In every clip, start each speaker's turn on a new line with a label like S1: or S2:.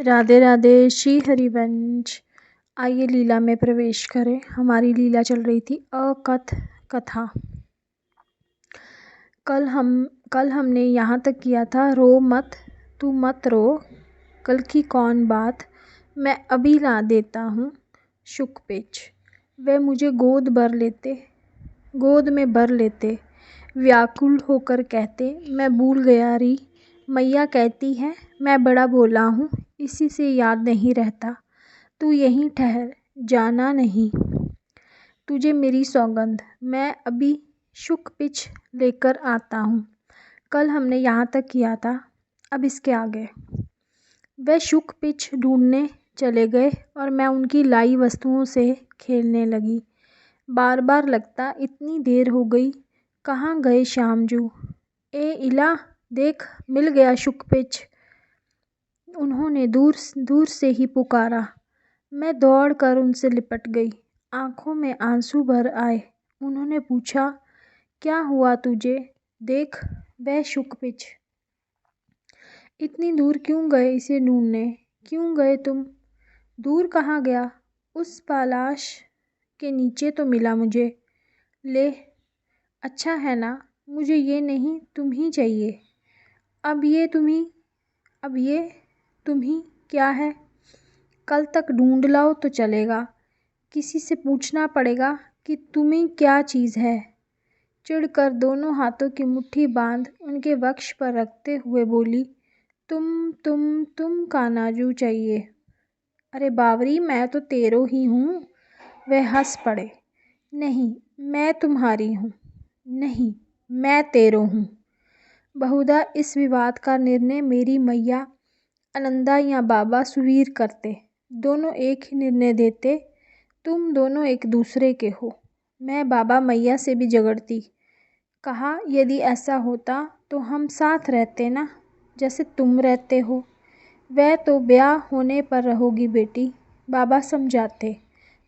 S1: राधे राधे। श्री हरिवंश। आइए लीला में प्रवेश करें। हमारी लीला चल रही थी अकथ कथा। कल हमने यहाँ तक किया था, रो मत, तू मत रो, कल की कौन बात, मैं अभी ला देता हूँ शुक पेच। वे मुझे गोद में भर लेते, व्याकुल होकर कहते, मैं भूल गया री। मैया कहती है, मैं बड़ा भोला हूँ, इसी से याद नहीं रहता। तू यहीं ठहर, जाना नहीं, तुझे मेरी सौगंध, मैं अभी शुक पिच लेकर आता हूँ। कल हमने यहाँ तक किया था, अब इसके आगे। वह शुक पिच ढूंढने चले गए और मैं उनकी लाई वस्तुओं से खेलने लगी। बार बार लगता, इतनी देर हो गई, कहाँ गए श्यामजू। ए इला, देख मिल गया शुक पिच, उन्होंने दूर से ही पुकारा। मैं दौड़ कर उनसे लिपट गई, आंखों में आंसू भर आए। उन्होंने पूछा, क्या हुआ तुझे, देख वह शुक पिच। इतनी दूर क्यों गए इसे ढूंढने, क्यों गए तुम। दूर कहाँ गया, उस पालाश के नीचे तो मिला मुझे। ले, अच्छा है ना, मुझे ये नहीं तुम ही चाहिए। अब ये तुम ही क्या है। कल तक ढूंढ लाओ तो चलेगा, किसी से पूछना पड़ेगा कि तुम्हें क्या चीज़ है। चिढ़कर दोनों हाथों की मुट्ठी बांध उनके वक्ष पर रखते हुए बोली, तुम कानाजू चाहिए। अरे बावरी, मैं तो तेरो ही हूँ। वह हंस पड़े। नहीं, मैं तुम्हारी हूँ। नहीं, मैं तेरो हूँ। बहुधा इस विवाद का निर्णय मेरी मैया आनंदा या बाबा सुवीर करते। दोनों एक ही निर्णय देते, तुम दोनों एक दूसरे के हो। मैं बाबा मैया से भी झगड़ती। कहा, यदि ऐसा होता तो हम साथ रहते ना, जैसे तुम रहते हो। वह तो ब्याह होने पर रहोगी बेटी, बाबा समझाते।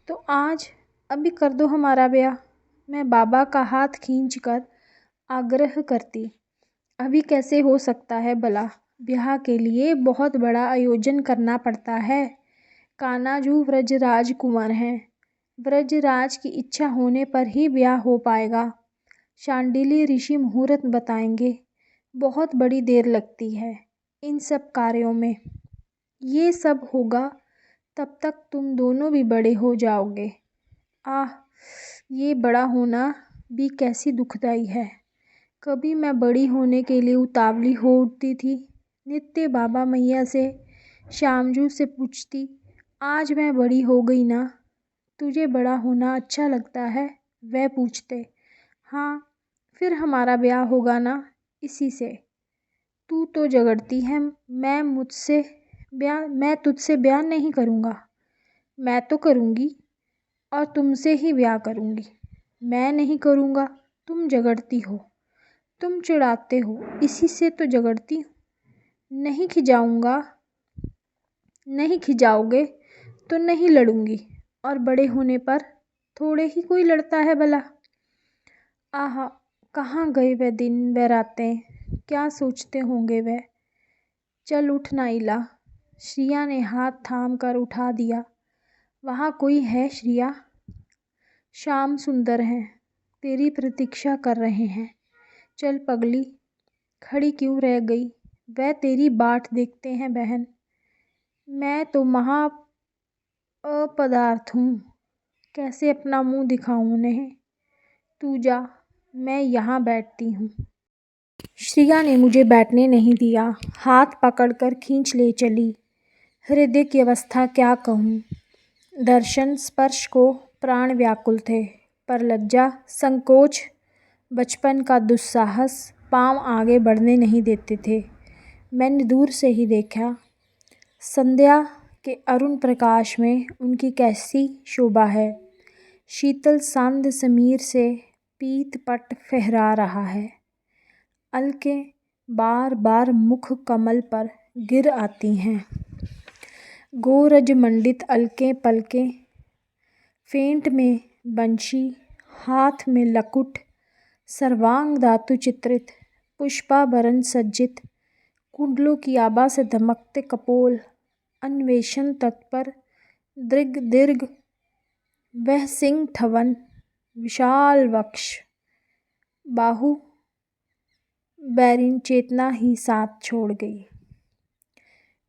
S1: तो आज अभी कर दो हमारा ब्याह। मैं बाबा का हाथ खींचकर आग्रह करती। अभी कैसे हो सकता है भला, ब्याह के लिए बहुत बड़ा आयोजन करना पड़ता है। कानाजू व्रजराज कुंवर हैं, व्रजराज की इच्छा होने पर ही ब्याह हो पाएगा। शांडिल्य ऋषि मुहूर्त बताएंगे, बहुत बड़ी देर लगती है इन सब कार्यों में। ये सब होगा तब तक तुम दोनों भी बड़े हो जाओगे। आह, ये बड़ा होना भी कैसी दुखदाई है। कभी मैं बड़ी होने के लिए उतावली हो उठती थी, नित्य बाबा मैया से, श्यामजू से पूछती, आज मैं बड़ी हो गई ना, तुझे बड़ा होना अच्छा लगता है। वह पूछते, हाँ, फिर हमारा ब्याह होगा ना इसी से। तू तो झगड़ती है, मैं तुझसे ब्याह नहीं करूँगा। मैं तो करूँगी और तुमसे ही ब्याह करूँगी। मैं नहीं करूँगा, तुम झगड़ती हो, तुम चिढ़ाते हो, इसी से तो झगड़ती हूँ। नहीं खिजाओगे तो नहीं लड़ूंगी, और बड़े होने पर थोड़े ही कोई लड़ता है भला। आहा, कहाँ गए वह दिन वह रातें, क्या सोचते होंगे वह। चल उठ ना इला, श्रिया ने हाथ थाम कर उठा दिया। वहाँ कोई है श्रिया, श्याम सुंदर हैं, तेरी प्रतीक्षा कर रहे हैं। चल पगली, खड़ी क्यों रह गई, वह तेरी बाट देखते हैं बहन। मैं तो महा अपदार्थ हूँ, कैसे अपना मुंह दिखाऊं उन्हें। तू जा, मैं यहाँ बैठती हूँ। श्रिया ने मुझे बैठने नहीं दिया, हाथ पकड़कर खींच ले चली। हृदय की अवस्था क्या कहूँ। दर्शन स्पर्श को प्राण व्याकुल थे, पर लज्जा, संकोच, बचपन का दुस्साहस पांव आगे बढ़ने नहीं देते थे। मैंने दूर से ही देखा, संध्या के अरुण प्रकाश में उनकी कैसी शोभा है। शीतल सांध्य समीर से पीत पट फहरा रहा है। अलकें बार बार मुख कमल पर गिर आती हैं। गोरज मंडित अलकें पलकें, फेंट में बंशी, हाथ में लकुट, सर्वांग धातु चित्रित, पुष्पाभरण सज्जित, कुंडलों की आभा से धमकते कपोल, अन्वेषण तत्पर, दृग दीर्घ, वह सिंह ठवन, विशाल वक्ष, बाहु, बैरिन चेतना ही साथ छोड़ गई।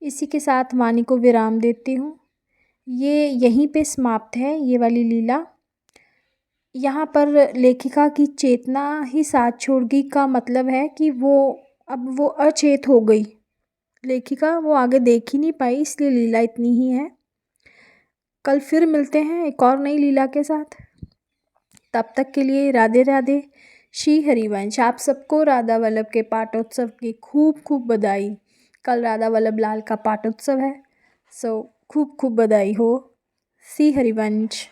S1: इसी के साथ वाणी को विराम देती हूँ। ये यहीं पे समाप्त है ये वाली लीला। यहाँ पर लेखिका की चेतना ही साथ छोड़ गई का मतलब है कि वो अचेत हो गई। लेखिका वो आगे देख ही नहीं पाई, इसलिए लीला इतनी ही है। कल फिर मिलते हैं एक और नई लीला के साथ। तब तक के लिए राधे राधे। श्री हरिवंश। आप सबको राधा वल्लभ के पाठोत्सव की खूब खूब बधाई। कल राधा वल्लभ लाल का पाठोत्सव है, सो खूब खूब बधाई हो। श्री हरिवंश।